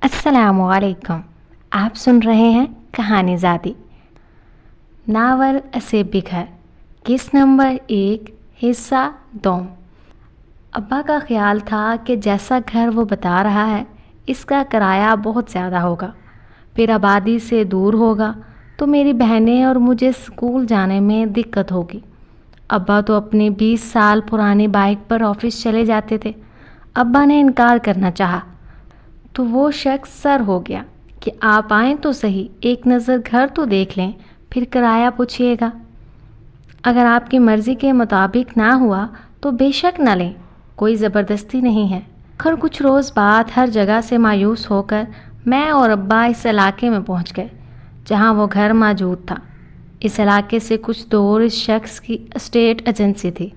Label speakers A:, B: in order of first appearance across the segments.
A: अस्सलाम वालेकुम। आप सुन रहे हैं कहानी ज़ादी, नावल असेबी घर, किस नंबर 1, हिस्सा 2। अब्बा का ख्याल था कि जैसा घर वो बता रहा है इसका किराया बहुत ज़्यादा होगा, फिर आबादी से दूर होगा तो मेरी बहनें और मुझे स्कूल जाने में दिक्कत होगी। अब्बा तो अपनी 20 साल पुरानी बाइक पर ऑफिस चले जाते थे। अब्बा ने इनकार करना चाहा तो वो शख्स सर हो गया कि आप आएँ तो सही, एक नज़र घर तो देख लें, फिर किराया पूछिएगा। अगर आपकी मर्ज़ी के मुताबिक ना हुआ तो बेशक ना लें, कोई ज़बरदस्ती नहीं है। खैर कुछ रोज़ बाद हर जगह से मायूस होकर मैं और अब्बा इस इलाके में पहुंच गए जहां वो घर मौजूद था। इस इलाके से कुछ दूर इस शख्स की एस्टेट एजेंसी थी।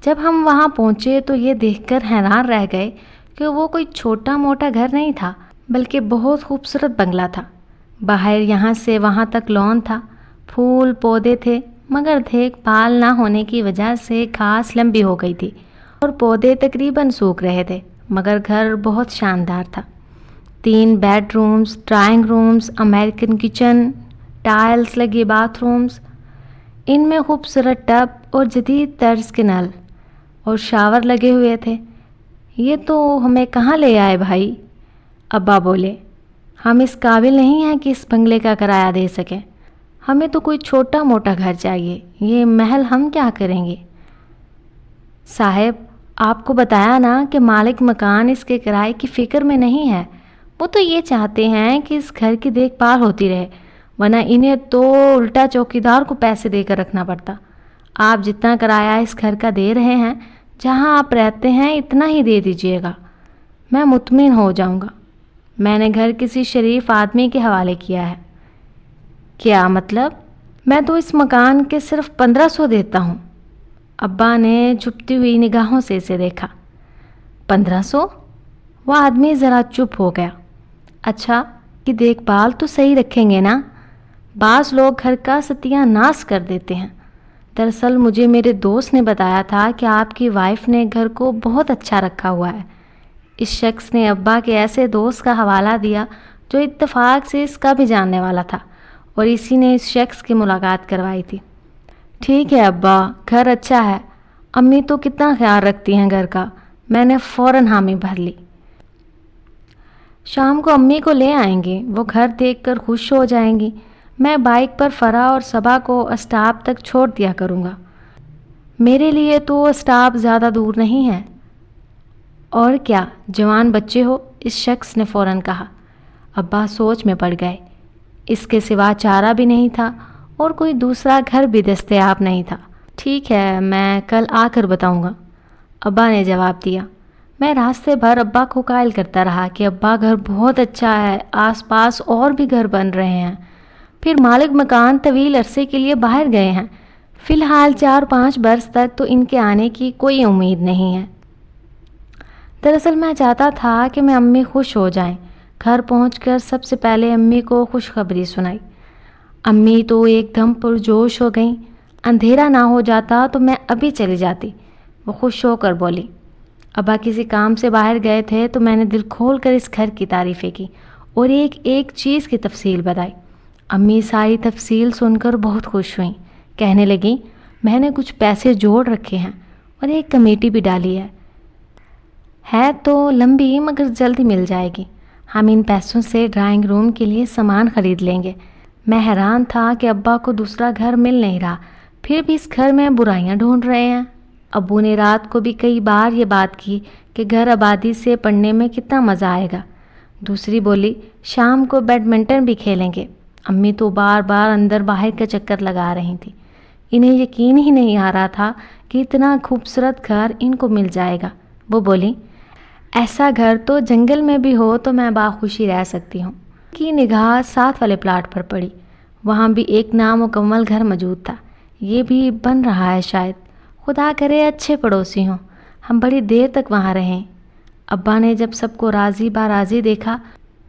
A: जब हम वहां पहुंचे तो ये देखकर हैरान रह गए कि वो कोई छोटा मोटा घर नहीं था, बल्कि बहुत खूबसूरत बंगला था। बाहर यहाँ से वहाँ तक लॉन था, फूल पौधे थे, मगर देखभाल ना होने की वजह से घास लंबी हो गई थी और पौधे तकरीबन सूख रहे थे, मगर घर बहुत शानदार था। 3 bedrooms, drawing rooms, American kitchen, tiles लगे बाथरूम्स, इनमें खूबसूरत टब और जदीद तर्ज के नल और शावर लगे हुए थे। ये तो हमें कहाँ ले आए भाई? अब्बा बोले, हम इस काबिल नहीं हैं कि इस बंगले का किराया दे सकें। हमें तो कोई छोटा मोटा घर चाहिए, ये महल हम क्या करेंगे? साहब, आपको बताया ना कि मालिक मकान इसके किराए की फ़िक्र में नहीं है। वो तो ये चाहते हैं कि इस घर की देखभाल होती रहे, वरना इन्हें तो उल्टा चौकीदार को पैसे देकर रखना पड़ता। आप जितना किराया इस घर का दे रहे हैं, जहां आप रहते हैं, इतना ही दे दीजिएगा, मैं मुतमिन हो जाऊंगा। मैंने घर किसी शरीफ आदमी के हवाले किया है। क्या मतलब? मैं तो इस मकान के सिर्फ 1500 देता हूँ। अब्बा ने झुकती हुई निगाहों से इसे देखा। 1500? वह आदमी ज़रा चुप हो गया। अच्छा, कि देखभाल तो सही रखेंगे ना? बाज़ लोग घर का सत्यानाश कर देते हैं। दरअसल मुझे मेरे दोस्त ने बताया था कि आपकी वाइफ ने घर को बहुत अच्छा रखा हुआ है। इस शख्स ने अब्बा के ऐसे दोस्त का हवाला दिया जो इत्तेफाक से इसका भी जानने वाला था, और इसी ने इस शख्स की मुलाकात करवाई थी। ठीक है अब्बा, घर अच्छा है। अम्मी तो कितना ख्याल रखती हैं घर का। मैंने फ़ौरन हामी भर ली। शाम को अम्मी को ले आएंगे, वो घर देखकर खुश हो जाएंगी। मैं बाइक पर फरा और सबा को अस्टाप तक छोड़ दिया करूँगा। मेरे लिए तो अस्टाप ज़्यादा दूर नहीं है। और क्या, जवान बच्चे हो, इस शख्स ने फ़ौरन कहा। अब्बा सोच में पड़ गए। इसके सिवा चारा भी नहीं था और कोई दूसरा घर भी दस्तयाब नहीं था। ठीक है, मैं कल आकर बताऊँगा, अब्बा ने जवाब दिया। मैं रास्ते भर अब्बा को कायल करता रहा कि अब्बा घर बहुत अच्छा है, आसपास और भी घर बन रहे हैं। फिर मालिक मकान तवील अरसे के लिए बाहर गए हैं। फ़िलहाल 4-5 बरस तक तो इनके आने की कोई उम्मीद नहीं है। दरअसल मैं चाहता था कि मैं अम्मी खुश हो जाएं। घर पहुंचकर सबसे पहले अम्मी को खुशखबरी सुनाई। अम्मी तो एकदम पुरजोश हो गईं। अंधेरा ना हो जाता तो मैं अभी चली जाती, वो खुश होकर बोली। अब्बा किसी काम से बाहर गए थे तो मैंने दिल खोल कर इस घर की तारीफ़ें की और एक एक चीज़ की तफसील बताई। अम्मी सारी तफसील सुनकर बहुत खुश हुईं। कहने लगी, मैंने कुछ पैसे जोड़ रखे हैं और एक कमेटी भी डाली है तो लंबी, मगर जल्दी मिल जाएगी। हम इन पैसों से ड्राइंग रूम के लिए सामान ख़रीद लेंगे। मैं हैरान था कि अब्बा को दूसरा घर मिल नहीं रहा, फिर भी इस घर में बुराइयां ढूंढ रहे हैं। अब्बू ने रात को भी कई बार ये बात की कि घर आबादी से पढ़ने में कितना मज़ा आएगा। दूसरी बोली, शाम को बैडमिंटन भी खेलेंगे। अम्मी तो बार बार अंदर बाहर का चक्कर लगा रही थी। इन्हें यकीन ही नहीं आ रहा था कि इतना खूबसूरत घर इनको मिल जाएगा। वो बोली, ऐसा घर तो जंगल में भी हो तो मैं बाखुशी रह सकती हूँ। की निगाह साथ वाले प्लाट पर पड़ी। वहाँ भी एक नामुकम्मल घर मौजूद था। ये भी बन रहा है शायद। खुदा करे अच्छे पड़ोसी हों, हम बड़ी देर तक वहाँ रहें। अब्बा ने जब सबको राज़ी बाराज़ी देखा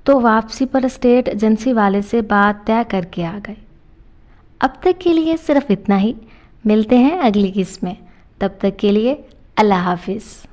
A: तो वापसी पर स्टेट एजेंसी वाले से बात तय करके आ गए। अब तक के लिए सिर्फ इतना ही। मिलते हैं अगली किस्त में। तब तक के लिए अल्लाह हाफिज़।